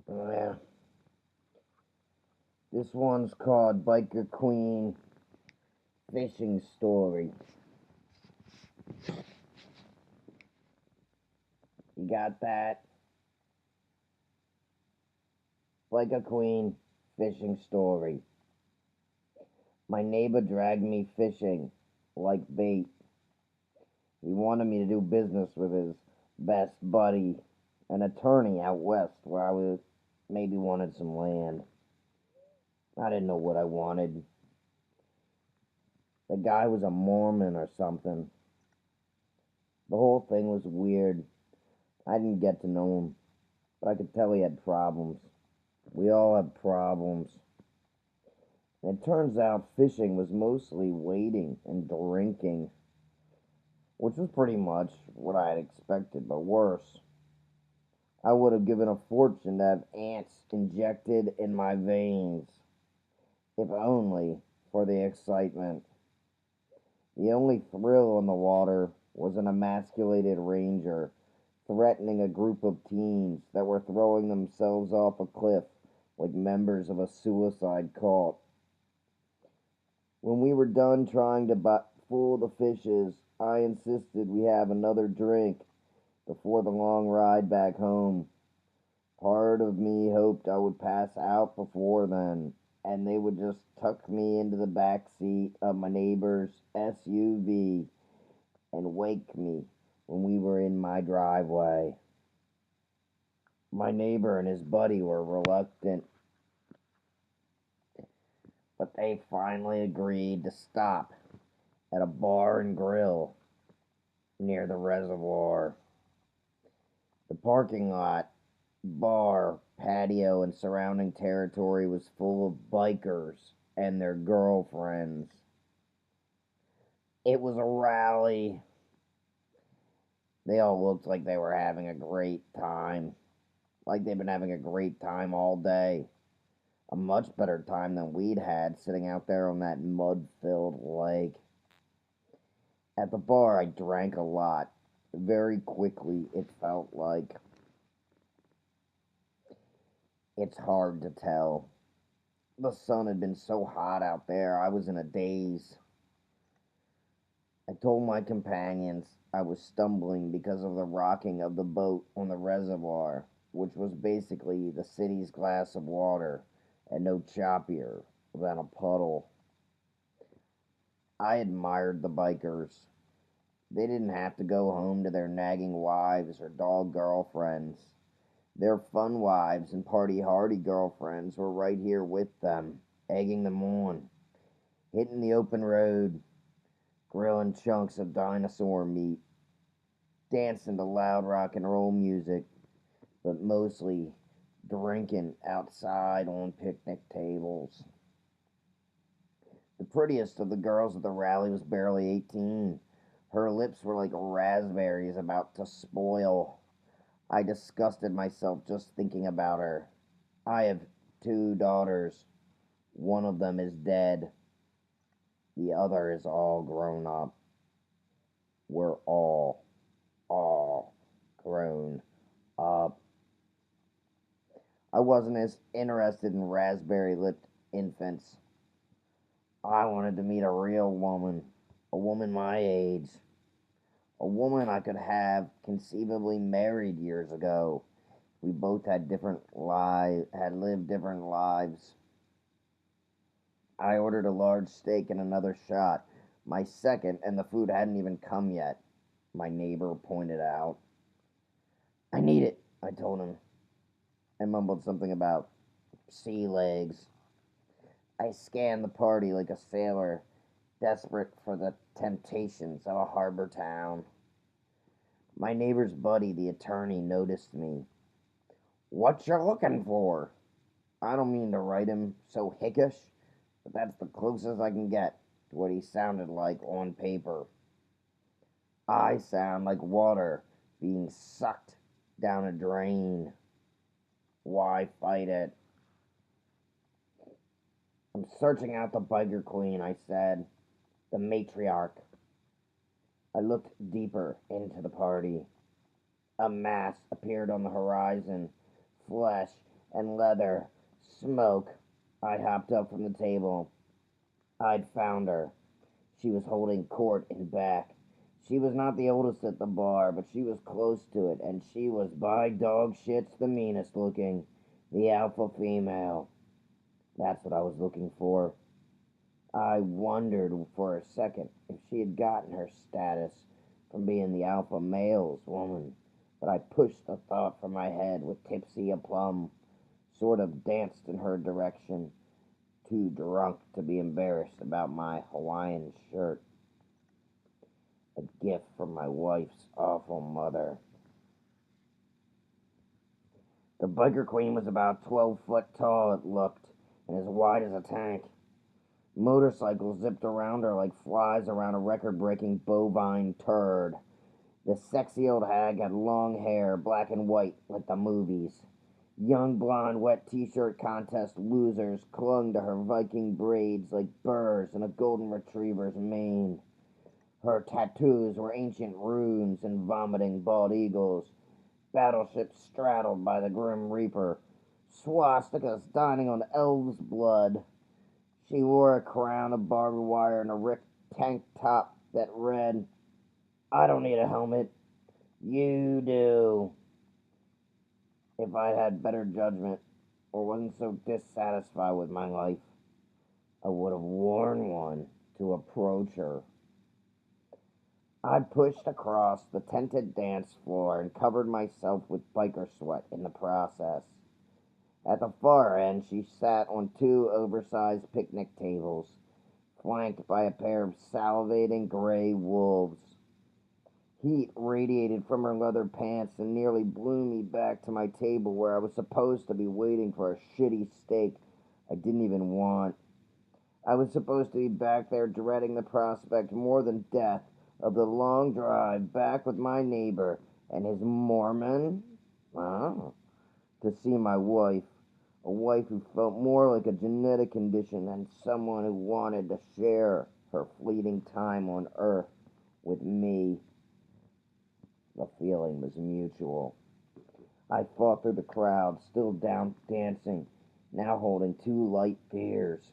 Yeah. This one's called Biker Queen Fishing Story. You got that? Biker Queen Fishing Story. My neighbor dragged me fishing like bait. He wanted me to do business with his best buddy, an attorney out west where I was maybe wanted some land. I didn't know what I wanted. The guy was a Mormon or something. The whole thing was weird. I didn't get to know him, but I could tell he had problems. We all have problems. And it turns out fishing was mostly waiting and drinking, which was pretty much what I had expected, but worse. I would have given a fortune to have ants injected in my veins, if only for the excitement. The only thrill in the water was an emasculated ranger threatening a group of teens that were throwing themselves off a cliff like members of a suicide cult. When we were done trying to fool the fishes, I insisted we have another drink before the long ride back home. Part of me hoped I would pass out before then, and they would just tuck me into the back seat of my neighbor's SUV and wake me when we were in my driveway. My neighbor and his buddy were reluctant, but they finally agreed to stop at a bar and grill near the reservoir. The parking lot, bar, patio, and surrounding territory was full of bikers and their girlfriends. It was a rally. They all looked like they were having a great time, like they'd been having a great time all day. A much better time than we'd had sitting out there on that mud filled lake. At the bar, I drank a lot. Very quickly, it felt like. It's hard to tell. The sun had been so hot out there, I was in a daze. I told my companions I was stumbling because of the rocking of the boat on the reservoir, which was basically the city's glass of water and no choppier than a puddle. I admired the bikers. They didn't have to go home to their nagging wives or dog girlfriends. Their fun wives and party hardy girlfriends were right here with them, egging them on, hitting the open road, grilling chunks of dinosaur meat, dancing to loud rock and roll music, but mostly drinking outside on picnic tables. The prettiest of the girls at the rally was barely 18. Her lips were like raspberries about to spoil. I disgusted myself just thinking about her. I have two daughters. One of them is dead. The other is all grown up. We're all grown up. I wasn't as interested in raspberry lipped infants. I wanted to meet a woman my age, a woman I could have conceivably married years ago. We both had lived different lives. I ordered a large steak and another shot. My second, and the food hadn't even come yet, my neighbor pointed out. I need it, I told him. I mumbled something about sea legs. I scanned the party like a sailor, desperate for the temptations of a harbor town. My neighbor's buddy, the attorney, noticed me. What you looking for? I don't mean to write him so hickish, but that's the closest I can get to what he sounded like on paper. I sound like water being sucked down a drain. Why fight it? I'm searching out the biker queen, I said. The matriarch. I looked deeper into the party. A mass appeared on the horizon, flesh and leather. Smoke. I hopped up from the table. I'd found her. She was holding court in back. She was not the oldest at the bar, but she was close to it, and she was by dog shits the meanest looking. The alpha female. That's what I was looking for. I wondered for a second if she had gotten her status from being the alpha male's woman, but I pushed the thought from my head with tipsy aplomb, sort of danced in her direction, too drunk to be embarrassed about my Hawaiian shirt, a gift from my wife's awful mother. The biker queen was about 12 foot tall, it looked, and as wide as a tank. Motorcycles zipped around her like flies around a record-breaking bovine turd. The sexy old hag had long hair, black and white, like the movies. Young blonde wet t-shirt contest losers clung to her Viking braids like burrs in a golden retriever's mane. Her tattoos were ancient runes and vomiting bald eagles, battleships straddled by the Grim Reaper, swastikas dining on elves' blood. She wore a crown of barbed wire and a ripped tank top that read, "I don't need a helmet. You do." If I'd had better judgment, or wasn't so dissatisfied with my life, I would have worn one to approach her. I pushed across the tented dance floor and covered myself with biker sweat in the process. At the far end, she sat on two oversized picnic tables, flanked by a pair of salivating gray wolves. Heat radiated from her leather pants and nearly blew me back to my table where I was supposed to be waiting for a shitty steak I didn't even want. I was supposed to be back there dreading the prospect more than death of the long drive back with my neighbor and his Mormon. Oh, to see my wife, a wife who felt more like a genetic condition than someone who wanted to share her fleeting time on earth with me. The feeling was mutual. I fought through the crowd, still down dancing, now holding two light beers.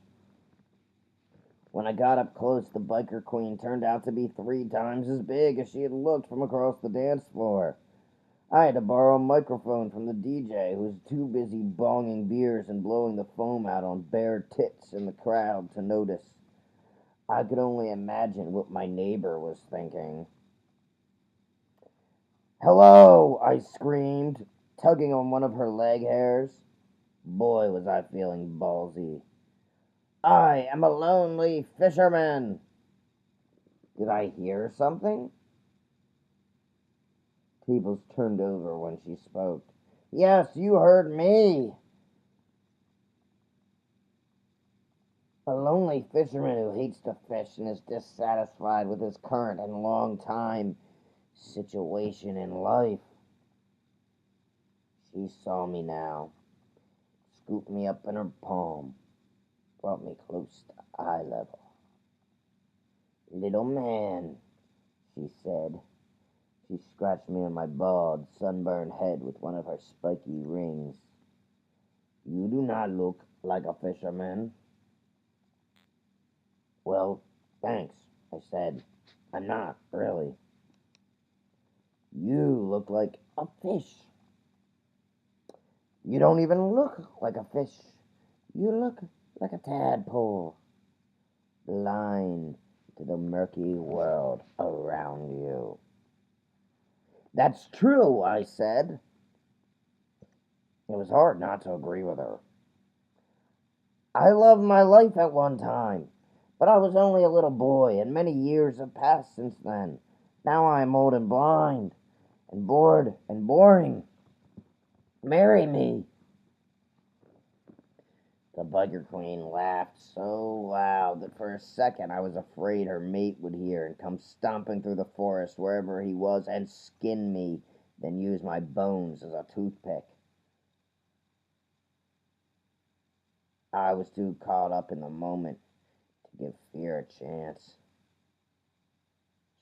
When I got up close, the biker queen turned out to be 3 times as big as she had looked from across the dance floor. I had to borrow a microphone from the DJ, who was too busy bonging beers and blowing the foam out on bare tits in the crowd to notice. I could only imagine what my neighbor was thinking. "Hello!" I screamed, tugging on one of her leg hairs. Boy, was I feeling ballsy. "I am a lonely fisherman." Did I hear something? Tables turned over when she spoke. "Yes, you heard me." A lonely fisherman who hates to fish and is dissatisfied with his current and long-time situation in life. She saw me now, scooped me up in her palm, brought me close to eye level. "Little man," she said. She scratched me on my bald, sunburned head with one of her spiky rings. "You do not look like a fisherman." "Well, thanks," I said. "I'm not, really." "You look like a fish." "You don't even look like a fish. You look like a tadpole, blind to the murky world around you." "That's true," I said. It was hard not to agree with her. I loved my life at one time, but I was only a little boy, and many years have passed since then. Now I am old and blind, and bored and boring. Marry me." The biker queen laughed so loud that for a second I was afraid her mate would hear and come stomping through the forest wherever he was and skin me, then use my bones as a toothpick. I was too caught up in the moment to give fear a chance.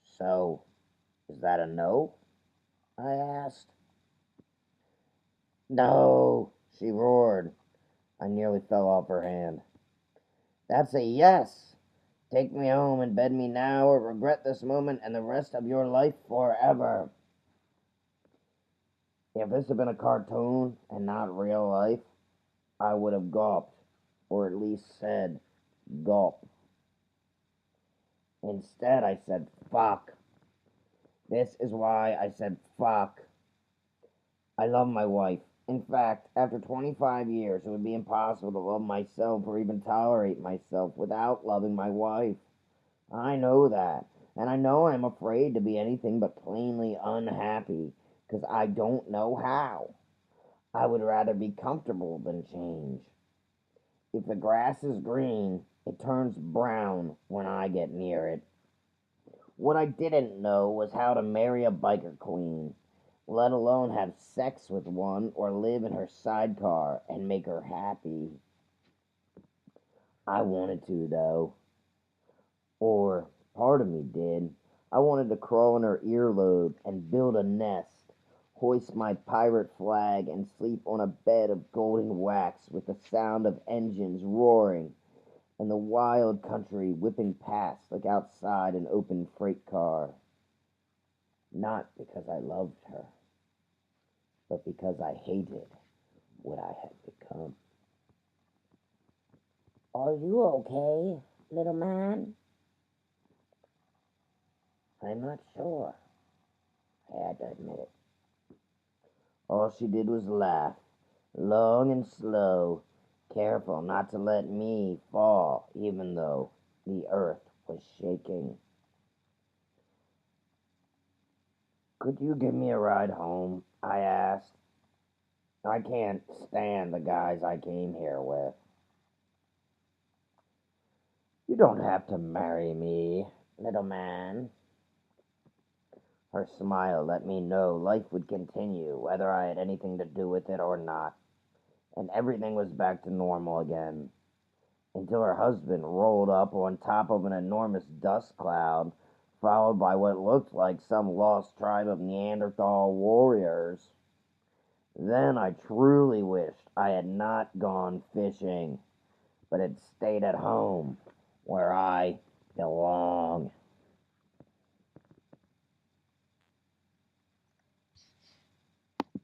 "So, is that a no?" I asked. "No," she roared. I nearly fell off her hand. That's a yes! Take me home and bed me now, or regret this moment and the rest of your life forever. If this had been a cartoon and not real life, I would have gulped, or at least said gulp. Instead, I said fuck. This is why I said fuck. I love my wife. In fact, after 25 years, it would be impossible to love myself or even tolerate myself without loving my wife. I know that. And I know I'm afraid to be anything but plainly unhappy, because I don't know how. I would rather be comfortable than change. If the grass is green, it turns brown when I get near it. What I didn't know was how to marry a biker queen, let alone have sex with one or live in her sidecar and make her happy. I wanted to, though. Or part of me did. I wanted to crawl in her earlobe and build a nest, hoist my pirate flag, and sleep on a bed of golden wax with the sound of engines roaring and the wild country whipping past like outside an open freight car. Not because I loved her, but because I hated what I had become. Are you okay, little man? I'm not sure, I had to admit it. All she did was laugh, long and slow, careful not to let me fall, even though the earth was shaking. Could you give me a ride home? I asked. I can't stand the guys I came here with. You don't have to marry me, little man. Her smile let me know life would continue, whether I had anything to do with it or not, and everything was back to normal again, until her husband rolled up on top of an enormous dust cloud, followed by what looked like some lost tribe of Neanderthal warriors. Then I truly wished I had not gone fishing, but had stayed at home, where I belong.